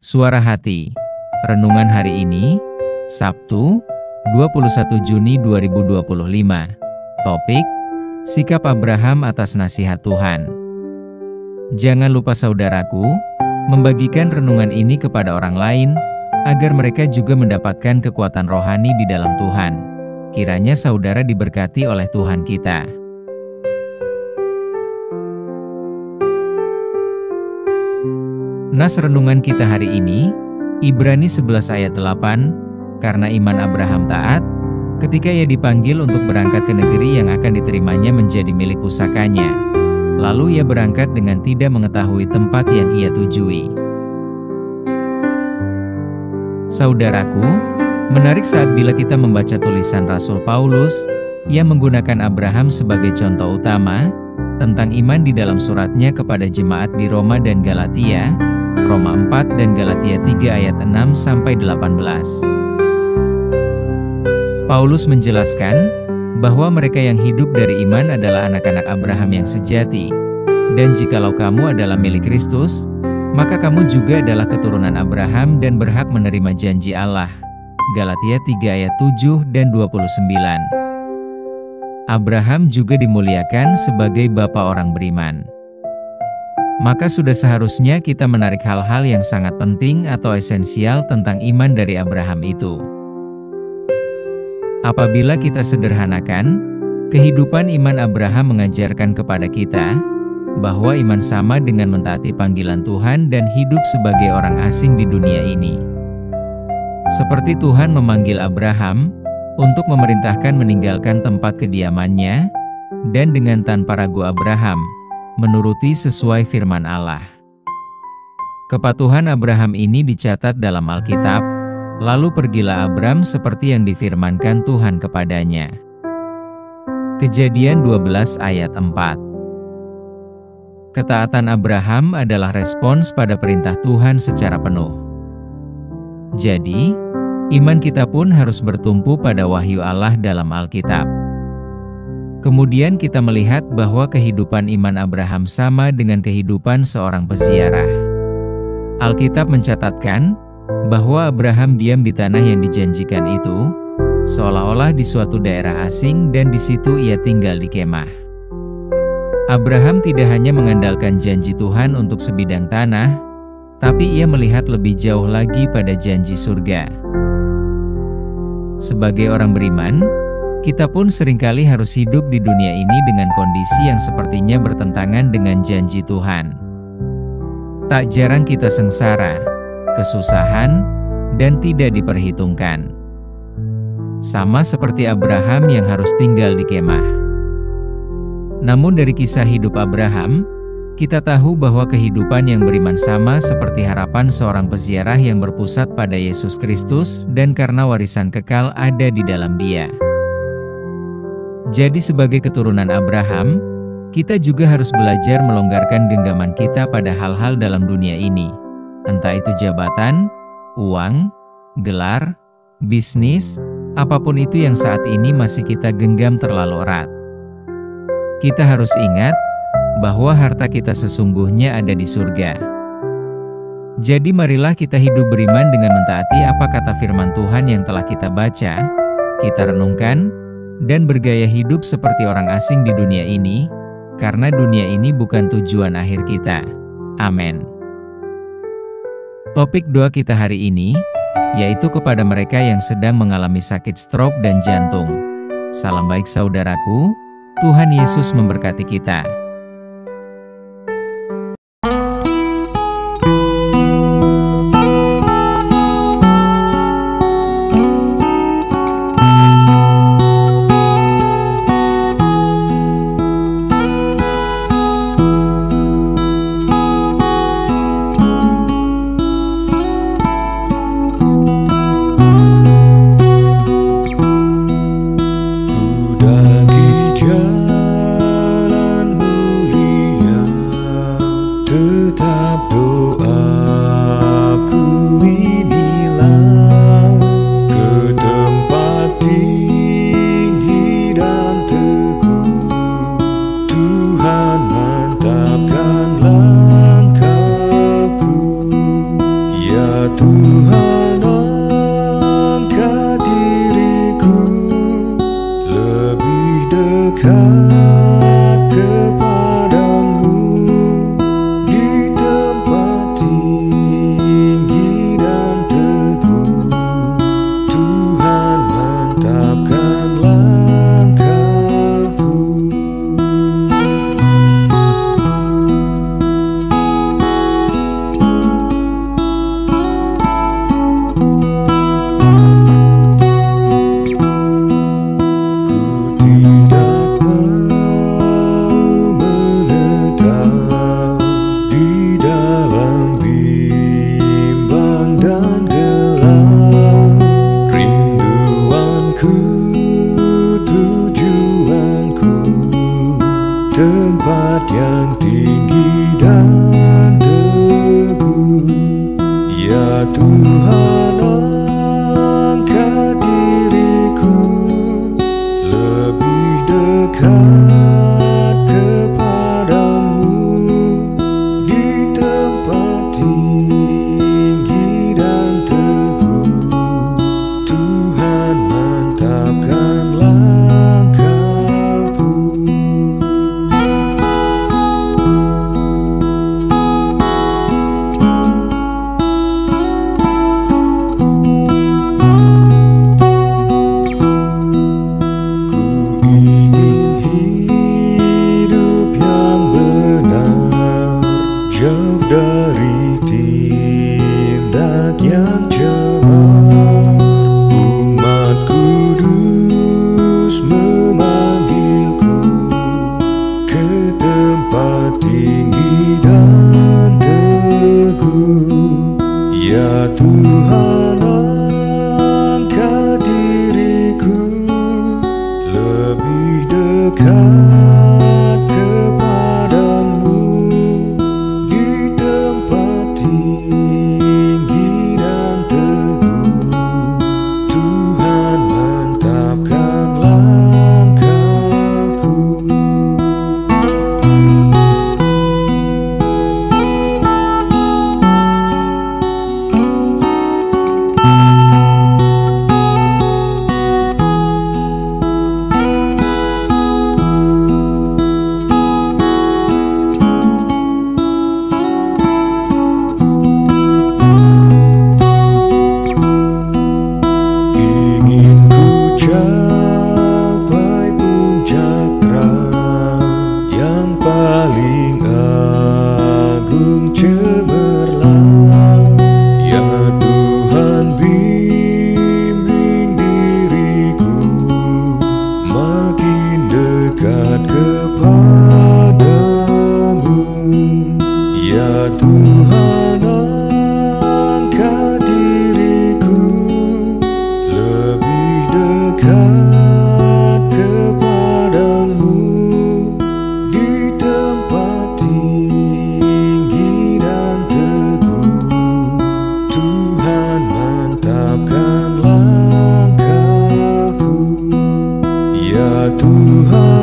Suara Hati. Renungan hari ini, Sabtu, 21 Juni 2025. Topik, Sikap Abraham atas nasihat Tuhan. Jangan lupa saudaraku, membagikan renungan ini kepada orang lain, agar mereka juga mendapatkan kekuatan rohani di dalam Tuhan. Kiranya saudara diberkati oleh Tuhan kita. Nas renungan kita hari ini, Ibrani 11 ayat 8, karena iman Abraham taat, ketika ia dipanggil untuk berangkat ke negeri yang akan diterimanya menjadi milik pusakanya. Lalu ia berangkat dengan tidak mengetahui tempat yang ia tujui. Saudaraku, menarik saat bila kita membaca tulisan Rasul Paulus, yang menggunakan Abraham sebagai contoh utama, tentang iman di dalam suratnya kepada jemaat di Roma dan Galatia, Roma 4 dan Galatia 3 ayat 6-18. Paulus menjelaskan bahwa mereka yang hidup dari iman adalah anak-anak Abraham yang sejati. Dan jikalau kamu adalah milik Kristus, maka kamu juga adalah keturunan Abraham dan berhak menerima janji Allah. Galatia 3 ayat 7 dan 29. Abraham juga dimuliakan sebagai bapa orang beriman. Maka sudah seharusnya kita menarik hal-hal yang sangat penting atau esensial tentang iman dari Abraham itu. Apabila kita sederhanakan, kehidupan iman Abraham mengajarkan kepada kita bahwa iman sama dengan mentaati panggilan Tuhan dan hidup sebagai orang asing di dunia ini. Seperti Tuhan memanggil Abraham untuk memerintahkan meninggalkan tempat kediamannya, dan dengan tanpa ragu Abraham menuruti sesuai firman Allah. Kepatuhan Abraham ini dicatat dalam Alkitab, lalu pergilah Abram seperti yang difirmankan Tuhan kepadanya. Kejadian 12 ayat 4. Ketaatan Abraham adalah respons pada perintah Tuhan secara penuh. Jadi, iman kita pun harus bertumpu pada wahyu Allah dalam Alkitab. Kemudian kita melihat bahwa kehidupan iman Abraham sama dengan kehidupan seorang peziarah. Alkitab mencatatkan bahwa Abraham diam di tanah yang dijanjikan itu, seolah-olah di suatu daerah asing dan di situ ia tinggal di kemah. Abraham tidak hanya mengandalkan janji Tuhan untuk sebidang tanah, tapi ia melihat lebih jauh lagi pada janji surga. Sebagai orang beriman, kita pun seringkali harus hidup di dunia ini dengan kondisi yang sepertinya bertentangan dengan janji Tuhan. Tak jarang kita sengsara, kesusahan, dan tidak diperhitungkan. Sama seperti Abraham yang harus tinggal di kemah. Namun dari kisah hidup Abraham, kita tahu bahwa kehidupan yang beriman sama seperti harapan seorang peziarah yang berpusat pada Yesus Kristus dan karena warisan kekal ada di dalam Dia. Jadi sebagai keturunan Abraham, kita juga harus belajar melonggarkan genggaman kita pada hal-hal dalam dunia ini. Entah itu jabatan, uang, gelar, bisnis, apapun itu yang saat ini masih kita genggam terlalu erat. Kita harus ingat bahwa harta kita sesungguhnya ada di surga. Jadi marilah kita hidup beriman dengan mentaati apa kata firman Tuhan yang telah kita baca, kita renungkan, dan bergaya hidup seperti orang asing di dunia ini, karena dunia ini bukan tujuan akhir kita. Amin. Topik doa kita hari ini, yaitu kepada mereka yang sedang mengalami sakit stroke dan jantung. Salam baik saudaraku, Tuhan Yesus memberkati kita. Daki jalanmu Tuhan, angkat diriku lebih dekat kepadamu, di tempat tinggi dan teguh. Tuhan, mantapkan langkahku. Tempat yang tinggi dan teguh. Ya Tuhan, angkat diriku lebih dekat kepadamu, di tempat tinggi dan teguh. Tuhan, mantapkan langkahku. Jauh dari tindak yang cemar, umat kudus memanggilku ke tempat tinggi dan teguh. Ya Tuhan, angkat diriku lebih dekat kepadamu, tinggi dan teguh. Tuhan, mantapkan langkahku. Paling agung cemerlang, ya Tuhan, bimbing diriku makin dekat kepadamu. Ya Tuhan, angkat diriku lebih dekat kepadamu, di tempat tinggi dan teguh. Tuhan, mantapkan langkahku. Ya Tuhan,